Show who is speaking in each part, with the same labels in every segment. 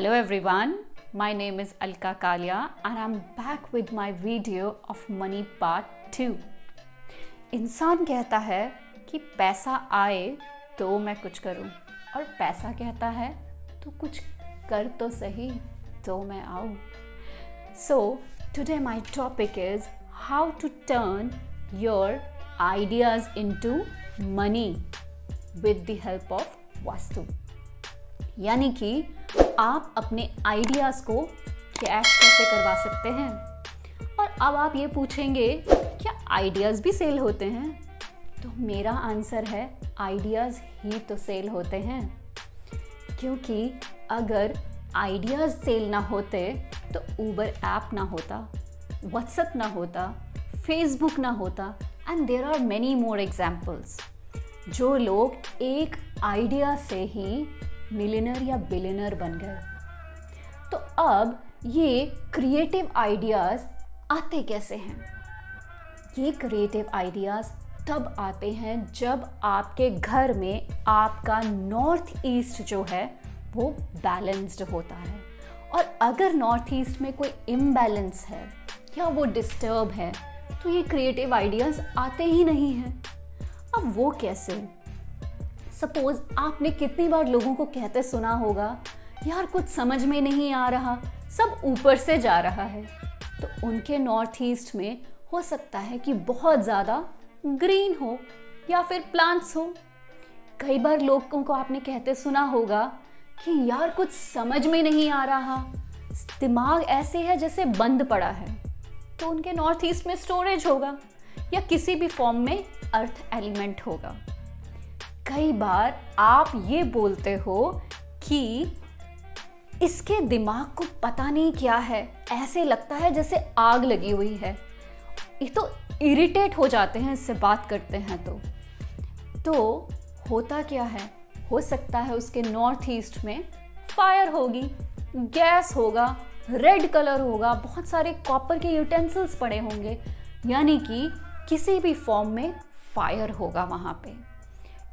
Speaker 1: Hello everyone, my name is Alka Kalia and I'm back with my video of money part 2. इंसान कहता है कि पैसा आए तो मैं कुछ करूं और पैसा कहता है तो कुछ कर तो सही तो मैं आऊं. So today my topic is how to turn your ideas into money with the help of vastu. यानी कि आप अपने आइडियाज़ को कैश कैसे करवा सकते हैं. और अब आप ये पूछेंगे क्या आइडियाज़ भी सेल होते हैं? तो मेरा आंसर है आइडियाज़ ही तो सेल होते हैं. क्योंकि अगर आइडियाज़ सेल ना होते तो ऊबर ऐप ना होता, व्हाट्सएप ना होता, फेसबुक ना होता and there are many more examples. जो लोग एक आइडिया से ही मिलियनर या बिलियनर बन गए. तो अब ये क्रिएटिव आइडियाज़ आते कैसे हैं? ये क्रिएटिव आइडियाज़ तब आते हैं जब आपके घर में आपका नॉर्थ ईस्ट जो है वो बैलेंस्ड होता है. और अगर नॉर्थ ईस्ट में कोई इम्बैलेंस है या वो डिस्टर्ब है तो ये क्रिएटिव आइडियाज़ आते ही नहीं हैं. अब वो कैसे? सपोज आपने कितनी बार लोगों को कहते सुना होगा यार कुछ समझ में नहीं आ रहा, सब ऊपर से जा रहा है. तो उनके नॉर्थ ईस्ट में हो सकता है कि बहुत ज़्यादा ग्रीन हो या फिर प्लांट्स हो. कई बार लोगों को आपने कहते सुना होगा कि यार कुछ समझ में नहीं आ रहा, दिमाग ऐसे है जैसे बंद पड़ा है. तो उनके नॉर्थ ईस्ट में स्टोरेज होगा या किसी भी फॉर्म में अर्थ एलिमेंट होगा. कई बार आप ये बोलते हो कि इसके दिमाग को पता नहीं क्या है, ऐसे लगता है जैसे आग लगी हुई है. ये तो इरिटेट हो जाते हैं इससे बात करते हैं. तो होता क्या है? हो सकता है उसके नॉर्थ ईस्ट में फायर होगी, गैस होगा, रेड कलर होगा, बहुत सारे कॉपर के यूटेंसिल्स पड़े होंगे. यानी कि किसी भी फॉर्म में फायर होगा वहाँ पे.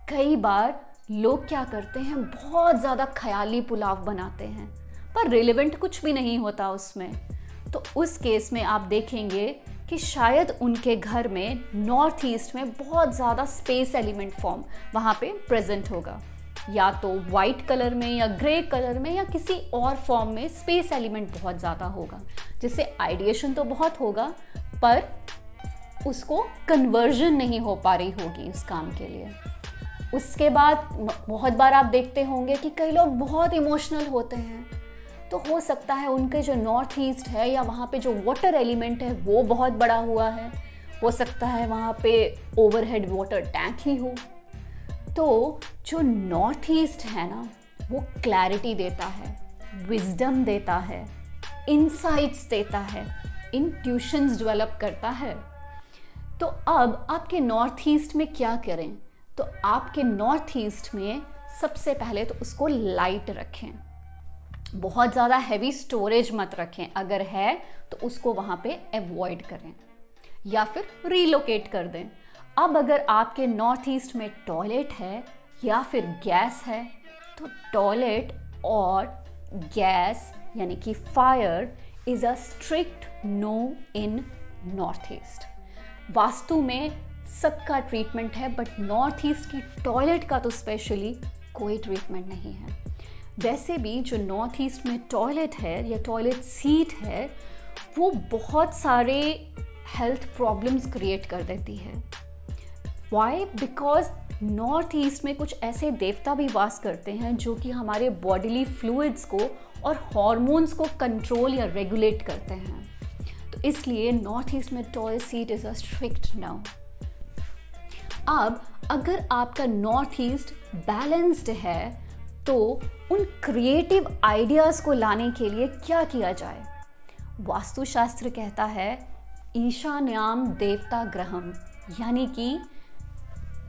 Speaker 1: कई बार लोग क्या करते हैं, बहुत ज़्यादा ख्याली पुलाव बनाते हैं पर रिलेवेंट कुछ भी नहीं होता उसमें. तो उस केस में आप देखेंगे कि शायद उनके घर में नॉर्थ ईस्ट में बहुत ज़्यादा स्पेस एलिमेंट फॉर्म वहाँ पे प्रेजेंट होगा. या तो वाइट कलर में या ग्रे कलर में या किसी और फॉर्म में स्पेस एलिमेंट बहुत ज़्यादा होगा, जिससे आइडिएशन तो बहुत होगा पर उसको कन्वर्जन नहीं हो पा रही होगी उस काम के लिए. उसके बाद बहुत बार आप देखते होंगे कि कई लोग बहुत इमोशनल होते हैं. तो हो सकता है उनके जो नॉर्थ ईस्ट है या वहाँ पे जो वाटर एलिमेंट है वो बहुत बड़ा हुआ है. हो सकता है वहाँ पे ओवरहेड वाटर टैंक ही हो. तो जो नॉर्थ ईस्ट है ना वो क्लैरिटी देता है, विजडम देता है, इनसाइट्स देता है, इंट्यूशंस डेवलप करता है. तो अब आपके नॉर्थ ईस्ट में क्या करें? तो आपके नॉर्थ ईस्ट में सबसे पहले तो उसको लाइट रखें. बहुत ज़्यादा हैवी स्टोरेज मत रखें, अगर है तो उसको वहाँ पे अवॉइड करें या फिर रीलोकेट कर दें. अब अगर आपके नॉर्थ ईस्ट में टॉयलेट है या फिर गैस है तो टॉयलेट और गैस यानी कि fire is a strict no in north east. Vastu में सबका ट्रीटमेंट है बट नॉर्थ ईस्ट की टॉयलेट का तो स्पेशली कोई ट्रीटमेंट नहीं है. वैसे भी जो नॉर्थ ईस्ट में टॉयलेट है या टॉयलेट सीट है वो बहुत सारे हेल्थ प्रॉब्लम्स क्रिएट कर देती है. वाई? बिकॉज नॉर्थ ईस्ट में कुछ ऐसे देवता भी वास करते हैं जो कि हमारे बॉडीली फ्लूइड्स को और हॉर्मोन्स को कंट्रोल या रेगुलेट करते हैं. तो इसलिए नॉर्थ ईस्ट में toilet seat is a strict no. अब अगर आपका नॉर्थ ईस्ट बैलेंस्ड है तो उन क्रिएटिव आइडियाज़ को लाने के लिए क्या किया जाए? वास्तुशास्त्र कहता है ईशान्याम देवता ग्रहम, यानी कि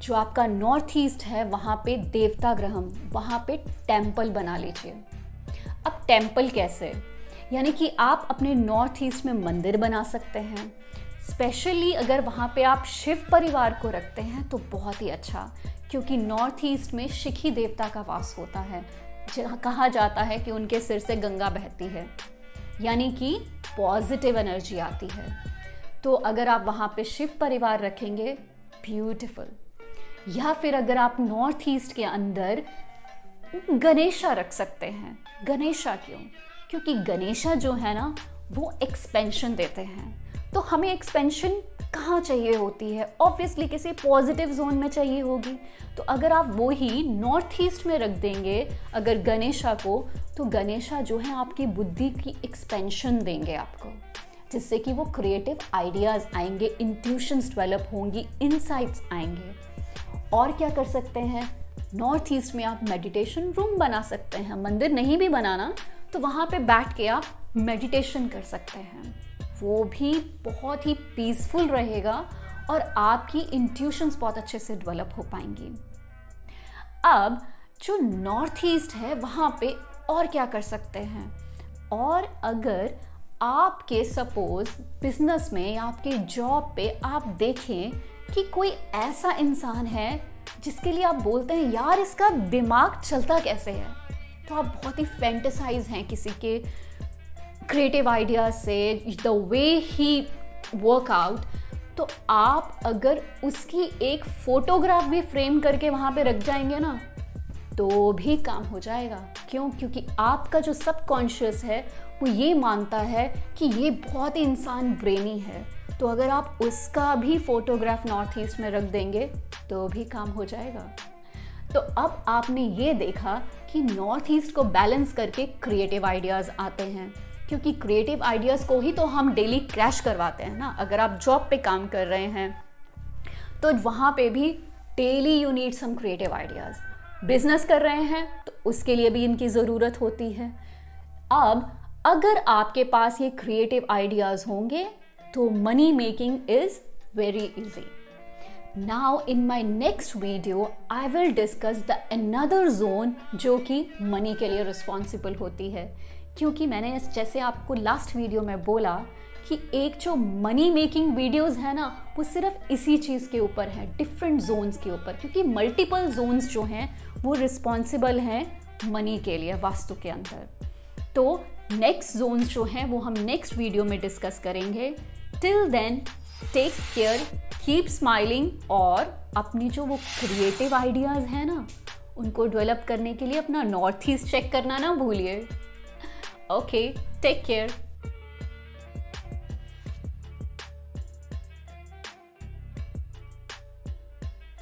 Speaker 1: जो आपका नॉर्थ ईस्ट है वहाँ पे देवता ग्रहम, वहाँ पे टेम्पल बना लीजिए. अब टेम्पल कैसे? यानी कि आप अपने नॉर्थ ईस्ट में मंदिर बना सकते हैं. स्पेशली अगर वहाँ पे आप शिव परिवार को रखते हैं तो बहुत ही अच्छा, क्योंकि नॉर्थ ईस्ट में शिखी देवता का वास होता है. जहाँ कहा जाता है कि उनके सिर से गंगा बहती है, यानी कि पॉजिटिव एनर्जी आती है। तो अगर आप वहाँ पे शिव परिवार रखेंगे, ब्यूटीफुल। या फिर अगर आप नॉर्थ ईस्ट के अंदर गणेशा रख सकते हैं। गणेशा क्यों? क्योंकि गणेशा जो है ना वो एक्सपेंशन देते हैं। तो हमें एक्सपेंशन कहाँ चाहिए होती है? ऑब्वियसली किसी पॉजिटिव जोन में चाहिए होगी। तो अगर आप वो ही नॉर्थ ईस्ट में रख देंगे अगर गणेशा को, तो गणेशा जो है आपकी बुद्धि की एक्सपेंशन देंगे आपको, जिससे कि वो क्रिएटिव आइडियाज़ आएंगे, इंट्यूशंस डेवलप होंगी, इनसाइट्स आएंगे। और क्या कर सकते हैं? नॉर्थ ईस्ट में आप मेडिटेशन रूम बना सकते हैं। मंदिर नहीं भी बनाना तो वहाँ पे बैठ के आप मेडिटेशन कर सकते हैं। वो भी बहुत ही पीसफुल रहेगा और आपकी इंट्यूशंस बहुत अच्छे से डेवलप हो पाएंगी। अब जो नॉर्थ ईस्ट है वहाँ पे और क्या कर सकते हैं? और अगर आपके सपोज बिजनेस में या आपके जॉब पे आप देखें कि कोई ऐसा इंसान है जिसके लिए आप बोलते हैं यार इसका दिमाग चलता कैसे है, तो आप बहुत ही फैंटेसाइज हैं किसी के क्रिएटिव आइडिया से, the way he work out, तो आप अगर उसकी एक फोटोग्राफ भी फ्रेम करके वहाँ पे रख जाएंगे ना तो भी काम हो जाएगा। क्यों? क्योंकि आपका जो सबकॉन्शियस है वो ये मानता है कि ये बहुत ही इंसान ब्रेनी है। तो अगर आप उसका भी फोटोग्राफ नॉर्थ ईस्ट में रख देंगे तो भी काम हो जाएगा। तो अब आपने ये देखा कि नॉर्थ ईस्ट को बैलेंस करके क्रिएटिव आइडियाज़ आते हैं, क्योंकि क्रिएटिव आइडियाज़ को ही तो हम डेली क्रैश करवाते हैं ना। अगर आप जॉब पे काम कर रहे हैं तो वहाँ पे भी daily you need some creative ideas. Business कर रहे हैं तो उसके लिए भी इनकी ज़रूरत होती है। अब अगर आपके पास ये क्रिएटिव आइडियाज़ होंगे तो money making is very easy. Now in my next video I will discuss the another zone जो कि मनी के लिए रिस्पॉन्सिबल होती है। क्योंकि मैंने जैसे आपको लास्ट वीडियो में बोला कि एक जो मनी मेकिंग वीडियोस है ना वो सिर्फ इसी चीज़ के ऊपर है, डिफरेंट जोन्स के ऊपर, क्योंकि मल्टीपल जोन्स जो हैं वो रिस्पॉन्सिबल हैं मनी के लिए वास्तु के अंदर। तो नेक्स्ट जोन्स जो हैं वो हम नेक्स्ट वीडियो में डिस्कस करेंगे। Till then take care, keep smiling, और अपनी जो वो क्रिएटिव आइडियाज़ हैं ना उनको डेवलप करने के लिए अपना नॉर्थ ईस्ट चेक करना ना भूलिए। Okay, take care.